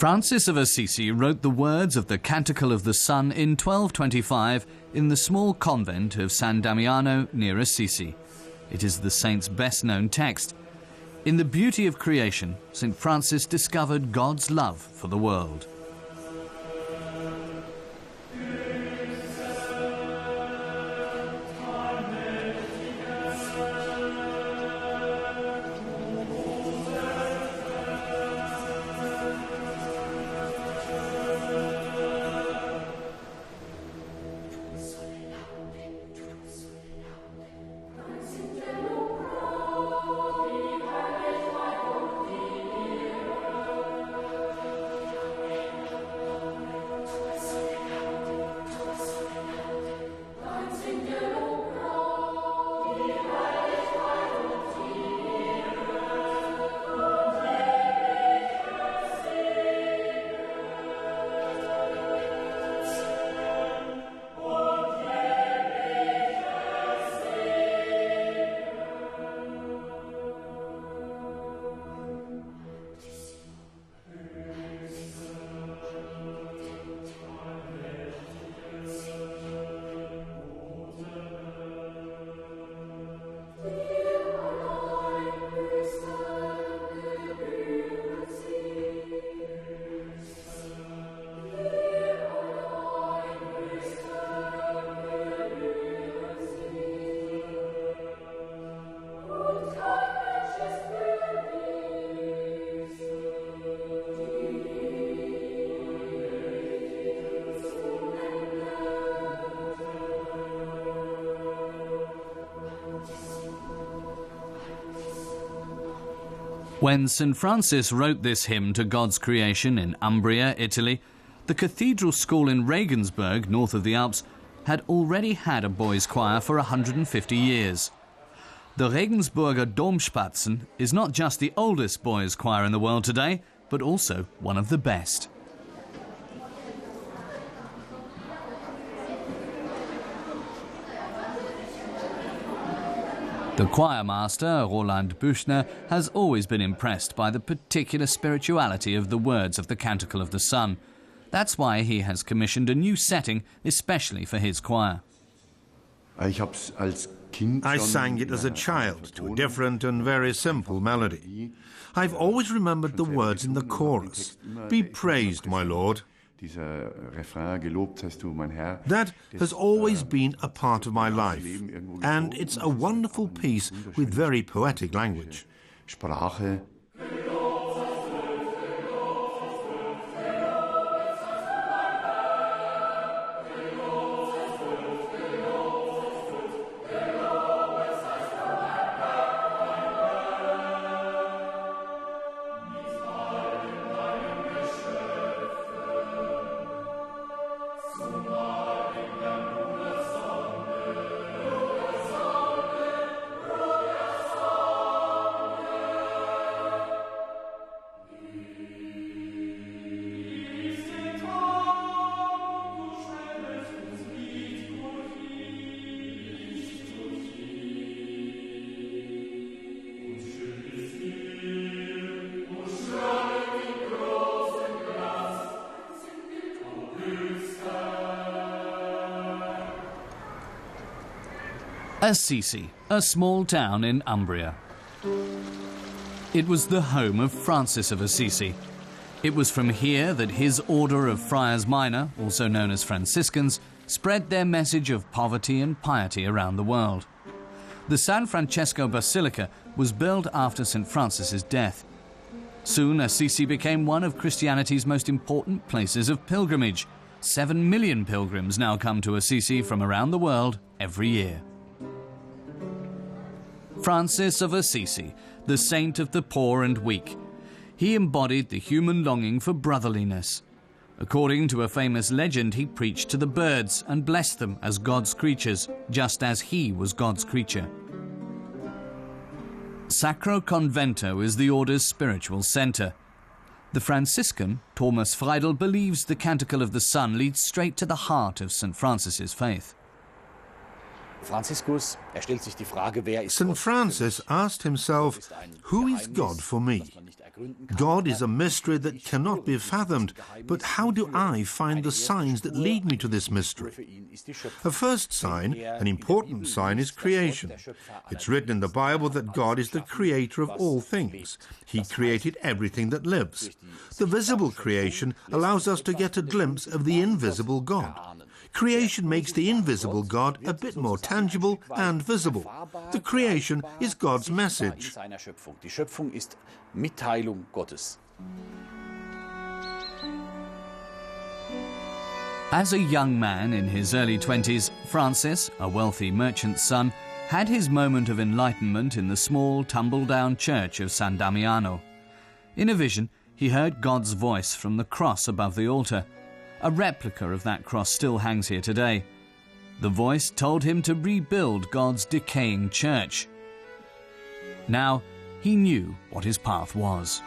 Francis of Assisi wrote the words of the Canticle of the Sun in 1225 in the small convent of San Damiano near Assisi. It is the saint's best-known text. In the beauty of creation, St. Francis discovered God's love for the world. When St. Francis wrote this hymn to God's creation in Umbria, Italy, the cathedral school in Regensburg, north of the Alps, had already had a boys' choir for 150 years. The Regensburger Domspatzen is not just the oldest boys' choir in the world today, but also one of the best. The choir master, Roland Büchner, has always been impressed by the particular spirituality of the words of the Canticle of the Sun. That's why he has commissioned a new setting especially for his choir. I sang it as a child to a different and very simple melody. I've always remembered the words in the chorus. Be praised, my Lord. That has always been a part of my life, and it's a wonderful piece with very poetic language. Assisi, a small town in Umbria. It was the home of Francis of Assisi. It was from here that his order of Friars Minor, also known as Franciscans, spread their message of poverty and piety around the world. The San Francesco Basilica was built after St. Francis's death. Soon Assisi became one of Christianity's most important places of pilgrimage. 7 million pilgrims now come to Assisi from around the world every year. Francis of Assisi, the saint of the poor and weak. He embodied the human longing for brotherliness. According to a famous legend, he preached to the birds and blessed them as God's creatures, just as he was God's creature. Sacro Convento is the order's spiritual center. The Franciscan, Thomas Friedel, believes the Canticle of the Sun leads straight to the heart of St. Francis's faith. St. Francis asked himself, who is God for me? God is a mystery that cannot be fathomed, but how do I find the signs that lead me to this mystery? A first sign, an important sign, is creation. It's written in the Bible that God is the creator of all things. He created everything that lives. The visible creation allows us to get a glimpse of the invisible God. Creation makes the invisible God a bit more tangible and visible. The creation is God's message. As a young man in his early 20s, Francis, a wealthy merchant's son, had his moment of enlightenment in the small, tumble-down church of San Damiano. In a vision, he heard God's voice from the cross above the altar. A replica of that cross still hangs here today. The voice told him to rebuild God's decaying church. Now, he knew what his path was.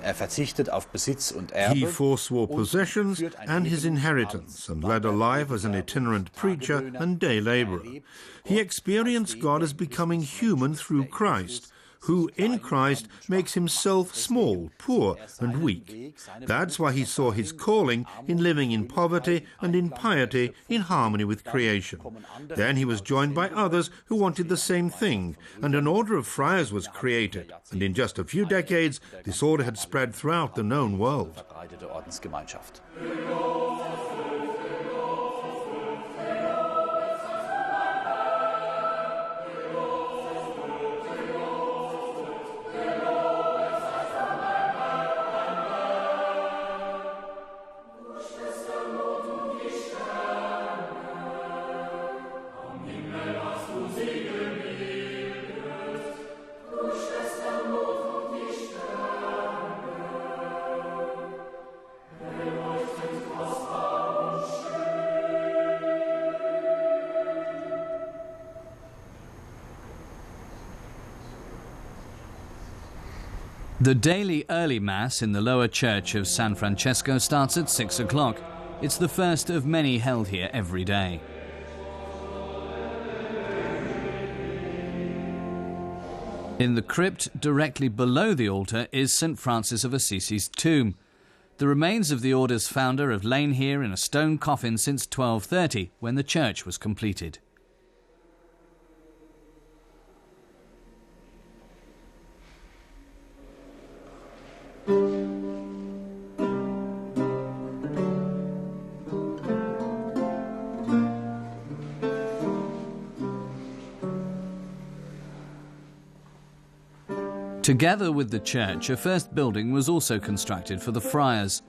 He forswore possessions and his inheritance and led a life as an itinerant preacher and day laborer. He experienced God as becoming human through Christ, who in Christ makes himself small, poor and weak. That's why he saw his calling in living in poverty and in piety in harmony with creation. Then he was joined by others who wanted the same thing, and an order of friars was created, and in just a few decades this order had spread throughout the known world. The daily early Mass in the lower church of San Francesco starts at 6 o'clock. It's the first of many held here every day. In the crypt directly below the altar is St. Francis of Assisi's tomb. The remains of the order's founder have lain here in a stone coffin since 1230, when the church was completed. Together with the church, a first building was also constructed for the friars.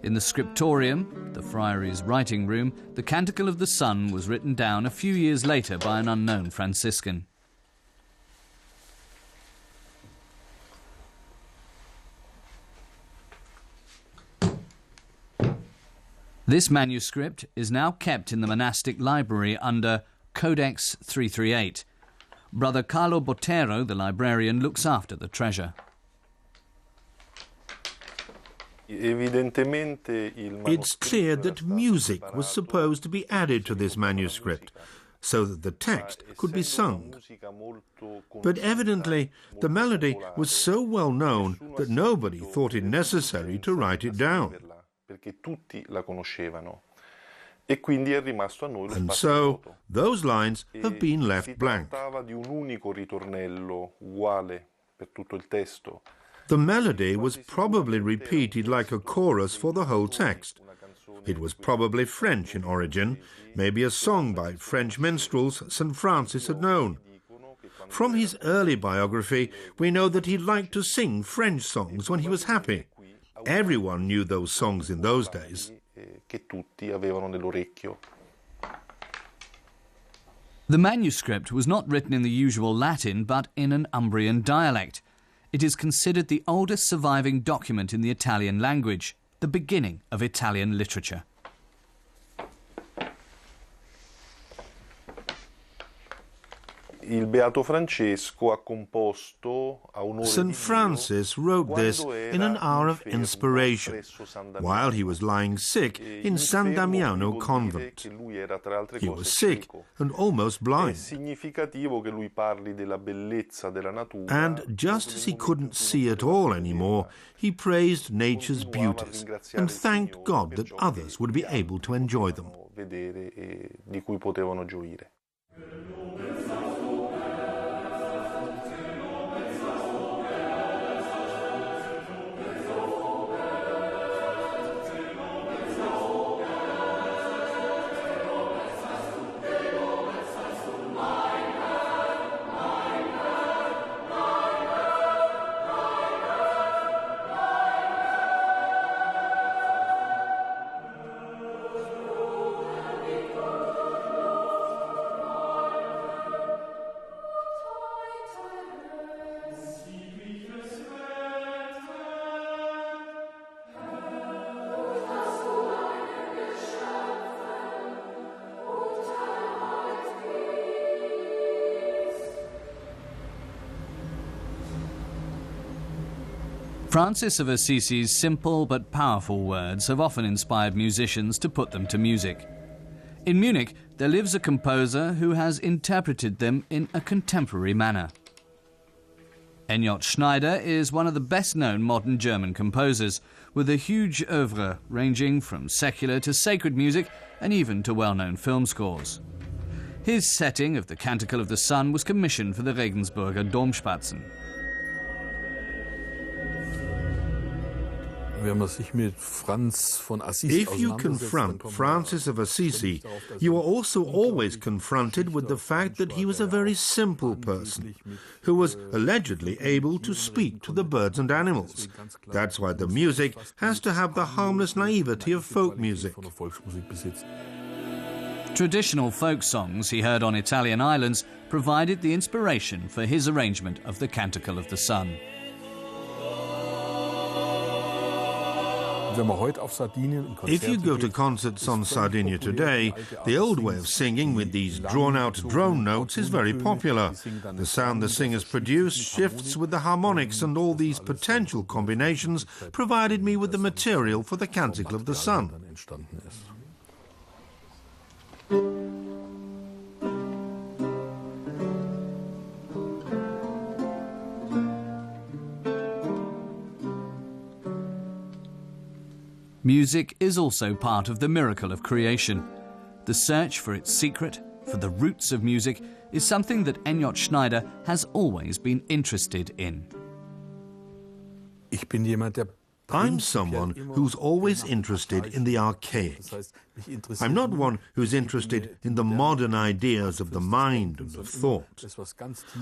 In the scriptorium, the friary's writing room, the Canticle of the Sun was written down a few years later by an unknown Franciscan. This manuscript is now kept in the monastic library under Codex 338. Brother Carlo Botero, the librarian, looks after the treasure. It's clear that music was supposed to be added to this manuscript, so that the text could be sung. But evidently, the melody was so well known that nobody thought it necessary to write it down. And so, those lines have been left blank. The melody was probably repeated like a chorus for the whole text. It was probably French in origin, maybe a song by French minstrels St. Francis had known. From his early biography, we know that he liked to sing French songs when he was happy. Everyone knew those songs in those days. The manuscript was not written in the usual Latin, but in an Umbrian dialect. It is considered the oldest surviving document in the Italian language, the beginning of Italian literature. St. Francis wrote this in an hour of inspiration, while he was lying sick in San Damiano convent. He was sick and almost blind. And just as he couldn't see at all anymore, he praised nature's beauties and thanked God that others would be able to enjoy them. Francis of Assisi's simple but powerful words have often inspired musicians to put them to music. In Munich, there lives a composer who has interpreted them in a contemporary manner. Ennjot Schneider is one of the best-known modern German composers, with a huge oeuvre ranging from secular to sacred music and even to well-known film scores. His setting of the Canticle of the Sun was commissioned for the Regensburger Domspatzen. If you confront Francis of Assisi, you are also always confronted with the fact that he was a very simple person, who was allegedly able to speak to the birds and animals. That's why the music has to have the harmless naivety of folk music. Traditional folk songs he heard on Italian islands provided the inspiration for his arrangement of the Canticle of the Sun. If you go to concerts on Sardinia today, the old way of singing with these drawn-out drone notes is very popular. The sound the singers produce shifts with the harmonics, and all these potential combinations provided me with the material for the Canticle of the Sun. Music is also part of the miracle of creation. The search for its secret, for the roots of music, is something that Ennjot Schneider has always been interested in. I'm someone who's always interested in the archaic. I'm not one who's interested in the modern ideas of the mind and of thought.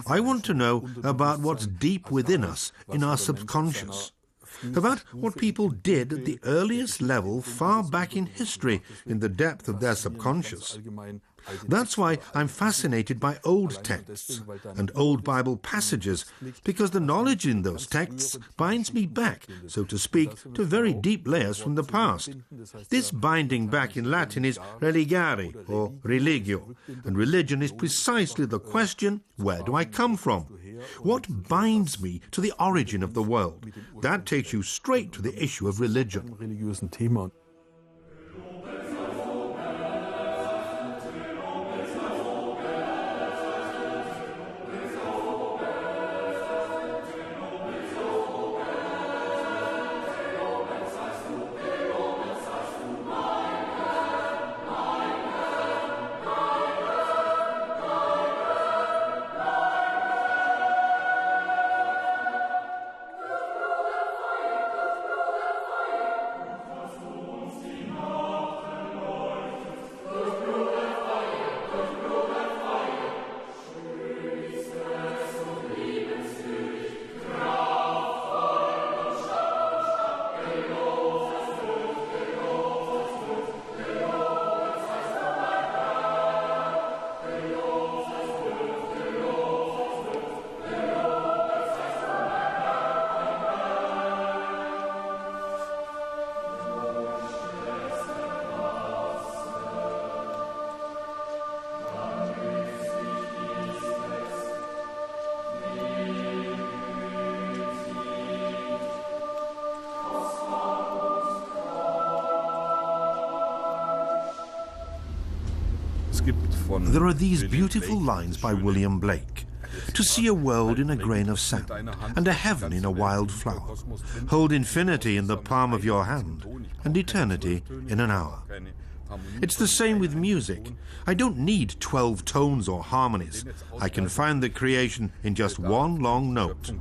I want to know about what's deep within us, in our subconscious. About what people did at the earliest level far back in history, in the depth of their subconscious. That's why I'm fascinated by old texts and old Bible passages, because the knowledge in those texts binds me back, so to speak, to very deep layers from the past. This binding back in Latin is religare, or religio, and religion is precisely the question, where do I come from? What binds me to the origin of the world? That takes you straight to the issue of religion. There are these beautiful lines by William Blake. To see a world in a grain of sand, and a heaven in a wild flower. Hold infinity in the palm of your hand, and eternity in an hour. It's the same with music. I don't need 12 tones or harmonies. I can find the creation in just one long note.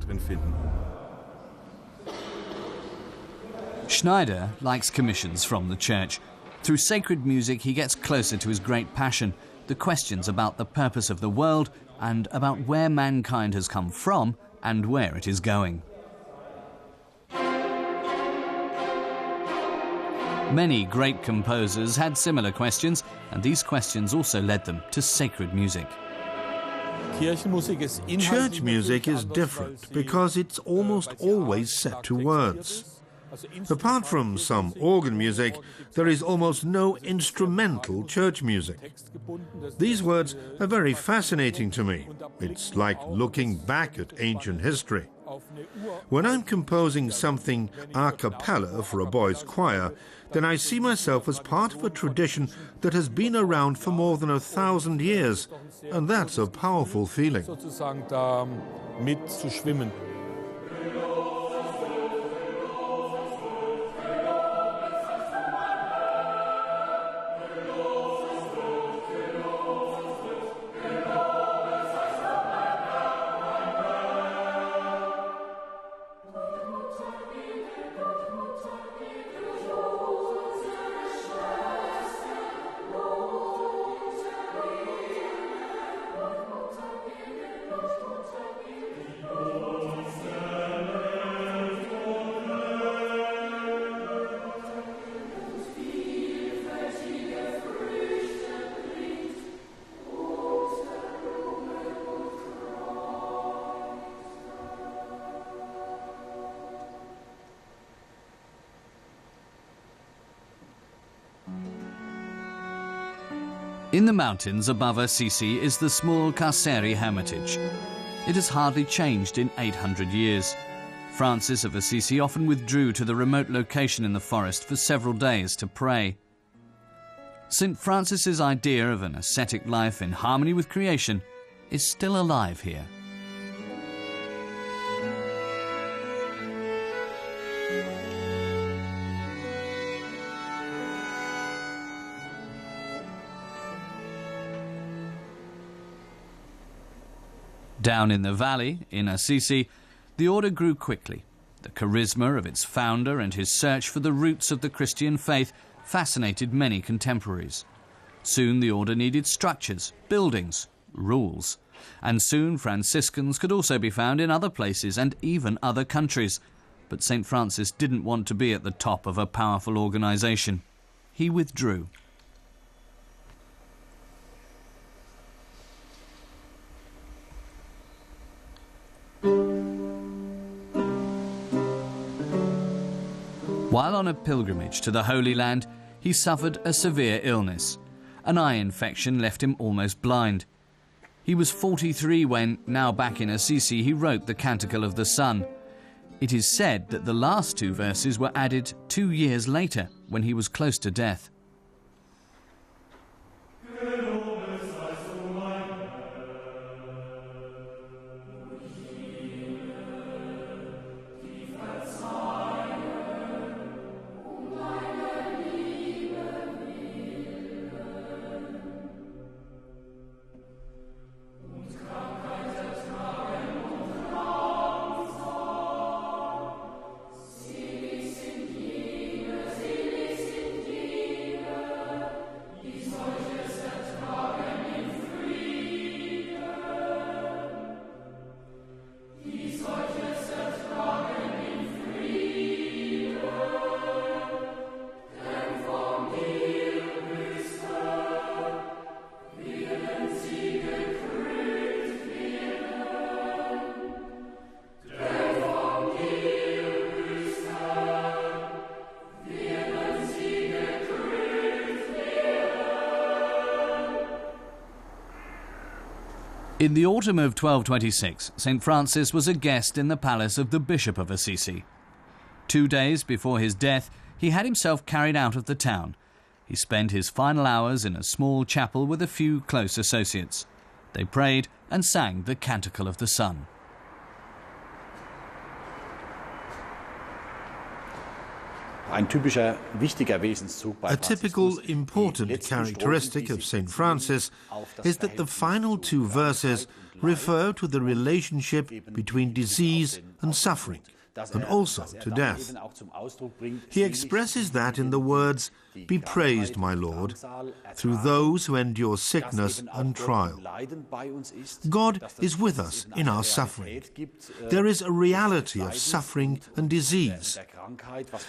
Schneider likes commissions from the church. Through sacred music, he gets closer to his great passion, the questions about the purpose of the world and about where mankind has come from and where it is going. Many great composers had similar questions, and these questions also led them to sacred music. Church music is different because it's almost always set to words. Apart from some organ music, there is almost no instrumental church music. These words are very fascinating to me. It's like looking back at ancient history. When I'm composing something a cappella for a boys' choir, then I see myself as part of a tradition that has been around for more than 1,000 years, and that's a powerful feeling. In the mountains above Assisi is the small Carceri hermitage. It has hardly changed in 800 years. Francis of Assisi often withdrew to the remote location in the forest for several days to pray. St. Francis's idea of an ascetic life in harmony with creation is still alive here. Down in the valley, in Assisi, the order grew quickly. The charisma of its founder and his search for the roots of the Christian faith fascinated many contemporaries. Soon the order needed structures, buildings, rules. And soon Franciscans could also be found in other places and even other countries. But St. Francis didn't want to be at the top of a powerful organization. He withdrew. While on a pilgrimage to the Holy Land, he suffered a severe illness. An eye infection left him almost blind. He was 43 when, now back in Assisi, he wrote the Canticle of the Sun. It is said that the last 2 verses were added 2 years later, when he was close to death. In the autumn of 1226, St. Francis was a guest in the palace of the Bishop of Assisi. 2 days before his death, he had himself carried out of the town. he spent his final hours in a small chapel with a few close associates. They prayed and sang the Canticle of the Sun. A typical important characteristic of St. Francis is that the final two verses refer to the relationship between disease and suffering, and also to death. He expresses that in the words, "Be praised, my Lord, through those who endure sickness and trial." God is with us in our suffering. There is a reality of suffering and disease.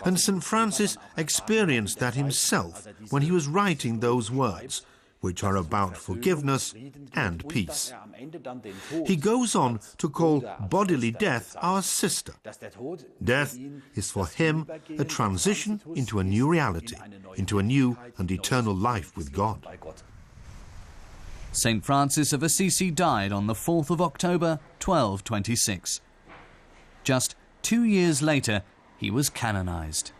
And St. Francis experienced that himself when he was writing those words, which are about forgiveness and peace. He goes on to call bodily death our sister. Death is for him a transition into a new reality, into a new and eternal life with God. St. Francis of Assisi died on the 4th of October, 1226. Just 2 years later, he was canonized.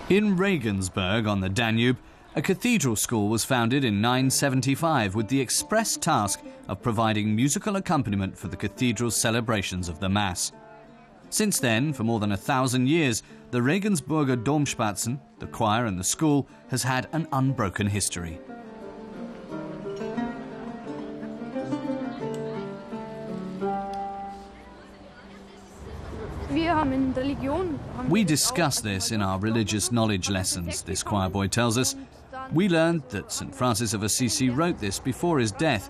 In Regensburg on the Danube, a cathedral school was founded in 975 with the express task of providing musical accompaniment for the cathedral's celebrations of the Mass. Since then, for more than 1,000 years, the Regensburger Domspatzen, the choir and the school, has had an unbroken history. We discuss this in our religious knowledge lessons, this choir boy tells us. We learned that St. Francis of Assisi wrote this before his death,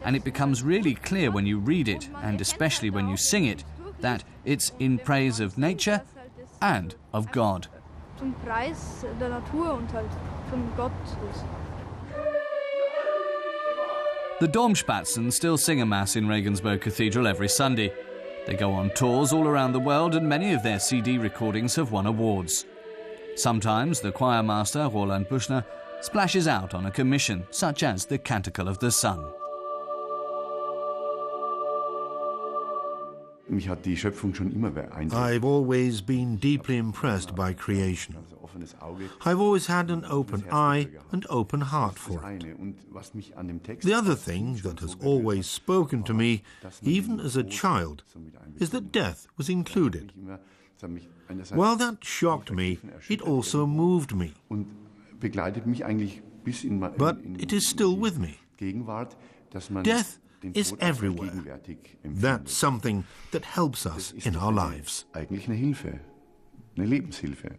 and it becomes really clear when you read it, and especially when you sing it, that it's in praise of nature and of God. The Domspatzen still sing a Mass in Regensburg Cathedral every Sunday. They go on tours all around the world, and many of their CD recordings have won awards. Sometimes the choir master, Roland Buschner, splashes out on a commission, such as the Canticle of the Sun. I've always been deeply impressed by creation. I've always had an open eye and open heart for it. The other thing that has always spoken to me, even as a child, is that death was included. While that shocked me, it also moved me. But it is still with me. Death is everywhere. That's something that helps us in our lives. Eine Lebenshilfe.